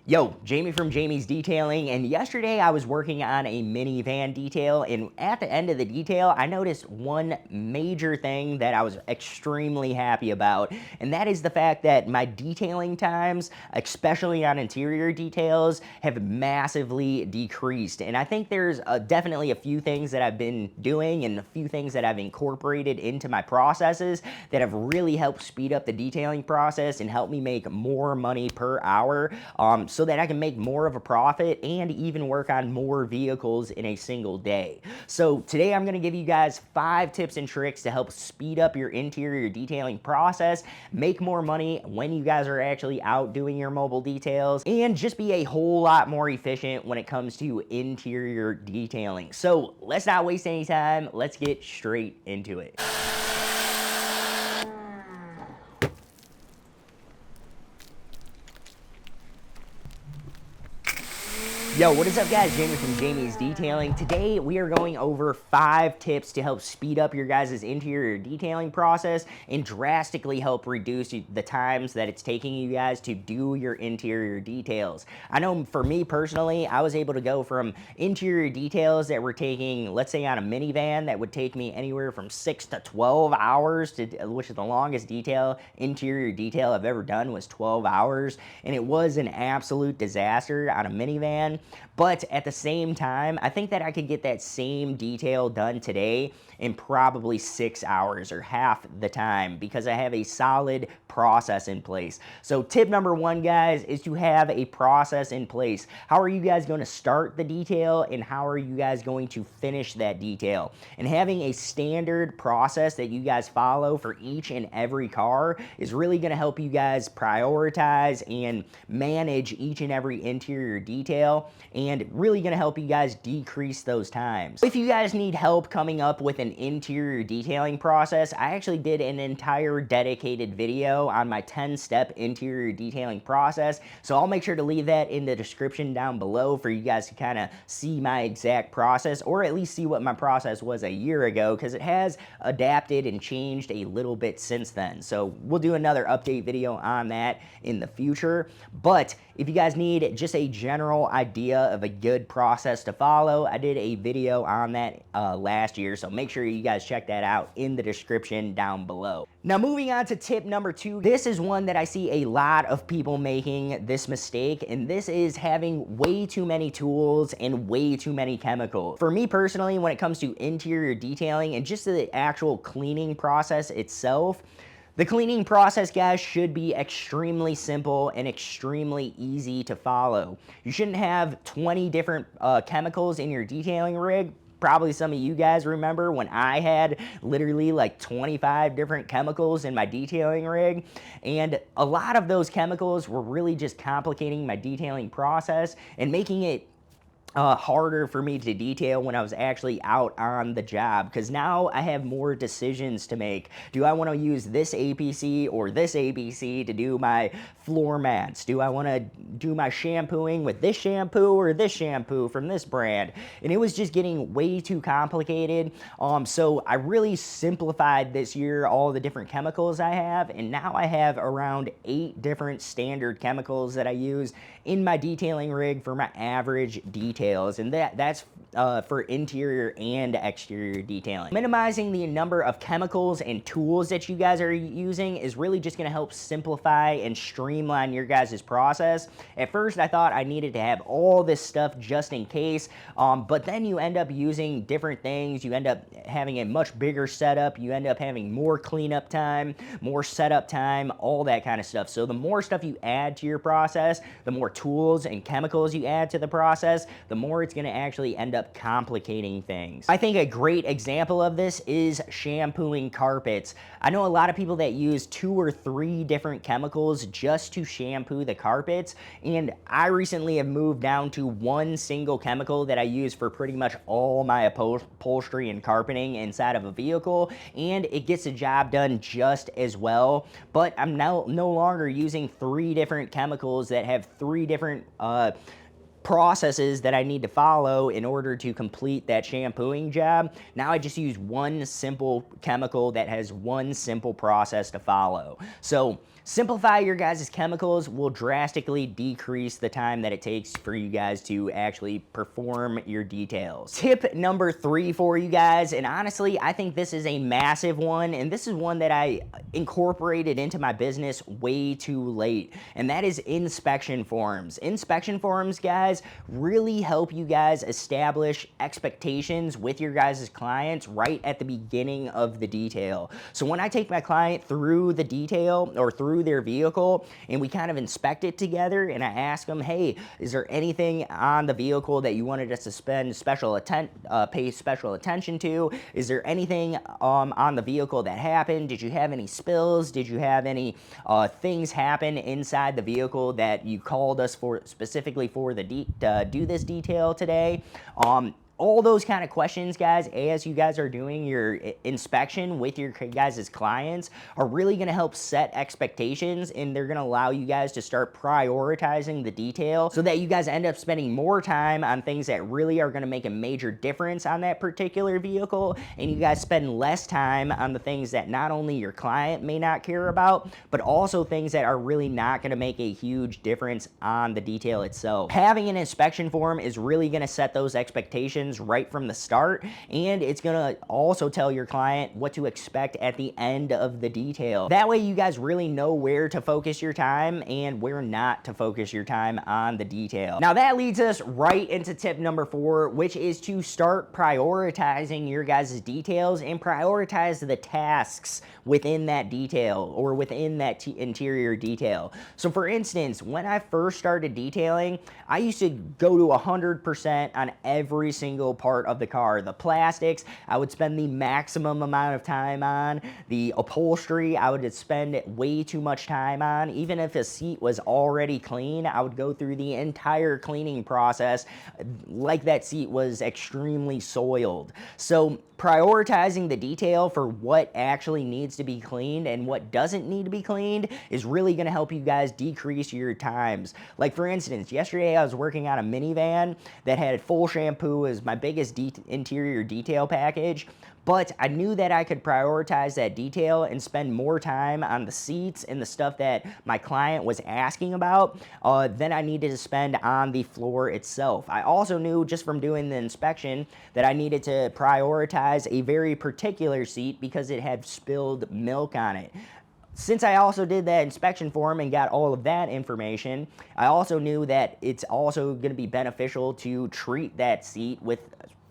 Yo, Jamie from Jamie's Detailing, and yesterday I was working on a minivan detail, and at the end of the detail, I noticed one major thing that I was extremely happy about, and that is the fact that my detailing times, especially on interior details, have massively decreased. And I think there's definitely a few things that I've been doing and a few things that I've incorporated into my processes that have really helped speed up the detailing process and help me make more money per hour. So that I can make more of a profit and even work on more vehicles in a single day. So today I'm going to give you guys 5 tips and tricks to help speed up your interior detailing process, make more money when you guys are actually out doing your mobile details, and just be a whole lot more efficient when it comes to interior detailing. So let's not waste any time. Let's get straight into it. Yo, what is up guys? Jamie from Jamie's Detailing. Today we are going over 5 tips to help speed up your guys' interior detailing process and drastically help reduce the times that it's taking you guys to do your interior details. I know for me personally, I was able to go from interior details that were taking, let's say on a minivan, that would take me anywhere from 6 to 12 hours, which is the longest interior detail I've ever done was 12 hours, and it was an absolute disaster on a minivan. But at the same time, I think that I could get that same detail done today in probably 6 hours or half the time because I have a solid process in place. So tip number 1, guys, is to have a process in place. How are you guys going to start the detail and how are you guys going to finish that detail? And having a standard process that you guys follow for each and every car is really going to help you guys prioritize and manage each and every interior detail, and really going to help you guys decrease those times. If you guys need help coming up with an interior detailing process, I actually did an entire dedicated video on my 10-step interior detailing process, so I'll make sure to leave that in the description down below for you guys to kind of see my exact process, or at least see what my process was a year ago, because it has adapted and changed a little bit since then. So we'll do another update video on that in the future. But if you guys need just a general idea of a good process to follow, I did a video on that last year, so make sure you guys check that out in the description down below. Now moving on to tip number 2, this is one that I see a lot of people making this mistake, and this is having way too many tools and way too many chemicals. For me personally, when it comes to interior detailing and just the actual cleaning process itself, the cleaning process, guys, should be extremely simple and extremely easy to follow. You shouldn't have 20 different chemicals in your detailing rig. Probably some of you guys remember when I had literally like 25 different chemicals in my detailing rig, and a lot of those chemicals were really just complicating my detailing process and making it harder for me to detail when I was actually out on the job, because now I have more decisions to make. Do I want to use this APC or this APC to do my floor mats? Do I want to do my shampooing with this shampoo or this shampoo from this brand? And it was just getting way too complicated. So I really simplified this year all the different chemicals I have, and now I have around 8 different standard chemicals that I use in my detailing rig for my average details, and that's for interior and exterior detailing. Minimizing the number of chemicals and tools that you guys are using is really just going to help simplify and streamline your guys' process. At first I thought I needed to have all this stuff just in case, but then you end up using different things. You end up having a much bigger setup, you end up having more cleanup time, more setup time, all that kind of stuff. So the more stuff you add to your process, the more tools and chemicals you add to the process, the more it's going to actually end up complicating things. I think a great example of this is shampooing carpets. I know a lot of people that use 2 or 3 different chemicals just to shampoo the carpets, and I recently have moved down to 1 single chemical that I use for pretty much all my upholstery and carpeting inside of a vehicle, and it gets the job done just as well. But I'm now no longer using 3 different chemicals that have 3 different processes that I need to follow in order to complete that shampooing job. Now I just use one simple chemical that has one simple process to follow. So simplify your guys' chemicals will drastically decrease the time that it takes for you guys to actually perform your details. Tip number 3 for you guys, and honestly, I think this is a massive one, and this is one that I incorporated into my business way too late, and that is inspection forms. Inspection forms, guys, really help you guys establish expectations with your guys' clients right at the beginning of the detail. So when I take my client through the detail or through their vehicle and we kind of inspect it together, and I ask them, hey, is there anything on the vehicle that you wanted us to pay special attention to? Is there anything on the vehicle that happened? Did you have any spills? Did you have any things happen inside the vehicle that you called us for specifically for the do this detail today? All those kind of questions, guys, as you guys are doing your inspection with your guys' clients are really going to help set expectations, and they're going to allow you guys to start prioritizing the detail so that you guys end up spending more time on things that really are going to make a major difference on that particular vehicle, and you guys spend less time on the things that not only your client may not care about, but also things that are really not going to make a huge difference on the detail itself. Having an inspection form is really going to set those expectations right from the start, and it's gonna also tell your client what to expect at the end of the detail. That way you guys really know where to focus your time and where not to focus your time on the detail. Now that leads us right into tip number 4, which is to start prioritizing your guys' details and prioritize the tasks within that detail or within that interior detail. So for instance, when I first started detailing, I used to go to 100% on every single part of the car. The plastics, I would spend the maximum amount of time on. The upholstery, I would spend way too much time on. Even if a seat was already clean, I would go through the entire cleaning process like that seat was extremely soiled. So prioritizing the detail for what actually needs to be cleaned and what doesn't need to be cleaned is really going to help you guys decrease your times. Like for instance, yesterday I was working on a minivan that had full shampoo as my biggest interior detail package, but I knew that I could prioritize that detail and spend more time on the seats and the stuff that my client was asking about than I needed to spend on the floor itself. I also knew just from doing the inspection that I needed to prioritize a very particular seat because it had spilled milk on it. Since I also did that inspection form and got all of that information, I also knew that it's also going to be beneficial to treat that seat with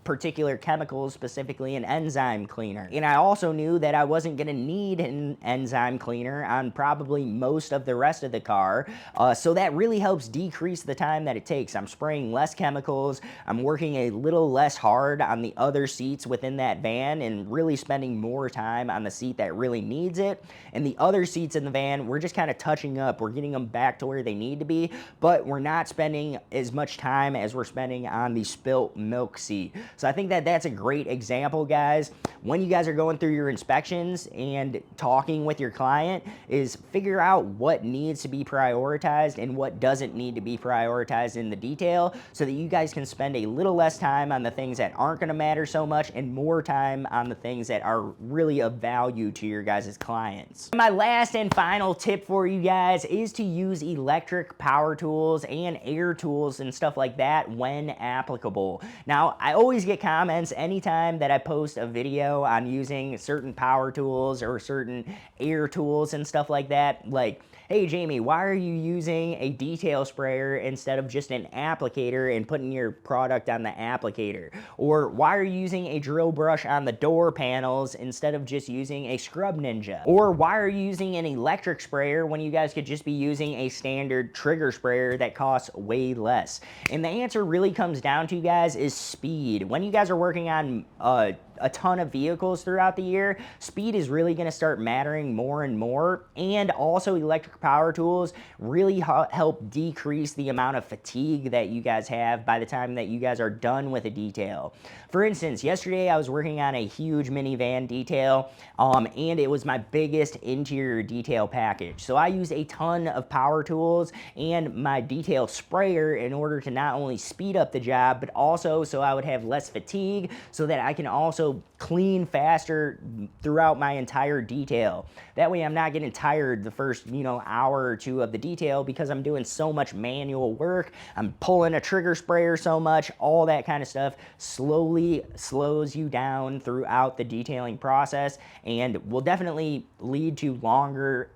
particular chemicals, specifically an enzyme cleaner. And I also knew that I wasn't going to need an enzyme cleaner on probably most of the rest of the car, so that really helps decrease the time that it takes. I'm spraying less chemicals, I'm working a little less hard on the other seats within that van, and really spending more time on the seat that really needs it. And the other seats in the van, we're just kind of touching up, we're getting them back to where they need to be, but we're not spending as much time as we're spending on the spilt milk seat. So I think that that's a great example, guys. When you guys are going through your inspections and talking with your client, is figure out what needs to be prioritized and what doesn't need to be prioritized in the detail, so that you guys can spend a little less time on the things that aren't going to matter so much and more time on the things that are really of value to your guys' clients. My last and final tip for you guys is to use electric power tools and air tools and stuff like that when applicable. Now, I always get comments anytime that I post a video on using certain power tools or certain air tools and stuff like that, like, hey Jamie, why are you using a detail sprayer instead of just an applicator and putting your product on the applicator? Or why are you using a drill brush on the door panels instead of just using a Scrub Ninja? Or why are you using an electric sprayer when you guys could just be using a standard trigger sprayer that costs way less? And the answer really comes down to, guys, is speed. When you guys are working on a ton of vehicles throughout the year, speed is really going to start mattering more and more. And also electric power tools really help decrease the amount of fatigue that you guys have by the time that you guys are done with a detail. For instance, yesterday I was working on a huge minivan detail, and it was my biggest interior detail package. So I use a ton of power tools and my detail sprayer in order to not only speed up the job, but also so I would have less fatigue so that I can also clean faster throughout my entire detail. That way I'm not getting tired the first, hour or two of the detail because I'm doing so much manual work. I'm pulling a trigger sprayer so much, all that kind of stuff slowly slows you down throughout the detailing process and will definitely lead to longer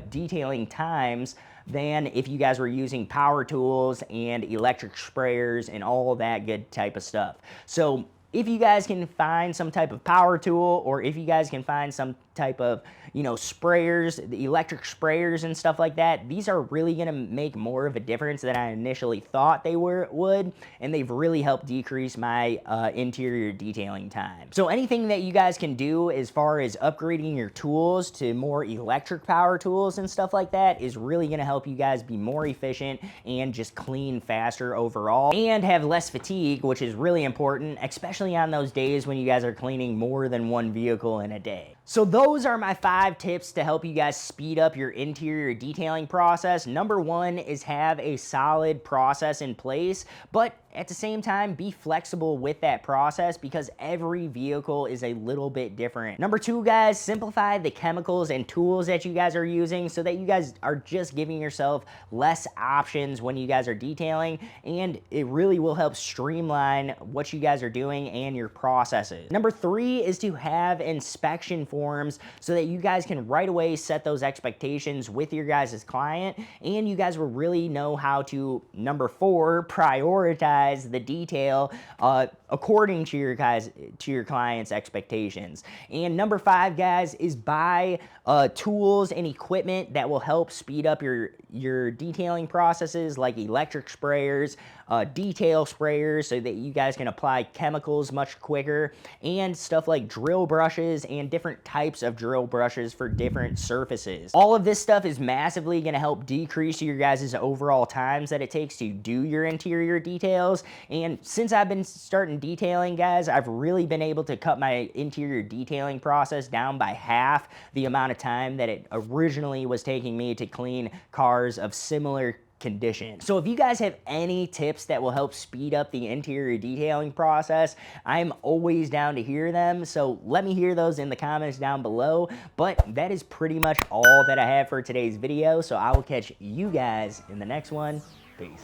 detailing times than if you guys were using power tools and electric sprayers and all that good type of stuff. So if you guys can find some type of power tool, or if you guys can find some type of, sprayers, the electric sprayers and stuff like that, these are really going to make more of a difference than I initially thought they would, and they've really helped decrease my interior detailing time. So anything that you guys can do as far as upgrading your tools to more electric power tools and stuff like that is really going to help you guys be more efficient and just clean faster overall and have less fatigue, which is really important, especially on those days when you guys are cleaning more than one vehicle in a day. So those are my 5 tips to help you guys speed up your interior detailing process. Number 1 is have a solid process in place, but at the same time, be flexible with that process because every vehicle is a little bit different. Number 2, guys, simplify the chemicals and tools that you guys are using so that you guys are just giving yourself less options when you guys are detailing, and it really will help streamline what you guys are doing and your processes. Number 3 is to have inspection forms so that you guys can right away set those expectations with your guys' client, and you guys will really know how to, number 4, prioritize the detail according to your client's expectations. And number 5, guys, is buy tools and equipment that will help speed up your detailing processes, like electric sprayers, detail sprayers, so that you guys can apply chemicals much quicker, and stuff like drill brushes and different types of drill brushes for different surfaces. All of this stuff is massively going to help decrease your guys' overall times that it takes to do your interior details. And since I've been starting detailing, guys, I've really been able to cut my interior detailing process down by half the amount of time that it originally was taking me to clean cars of similar condition. So if you guys have any tips that will help speed up the interior detailing process, I'm always down to hear them. So let me hear those in the comments down below. But that is pretty much all that I have for today's video. So I will catch you guys in the next one. Peace.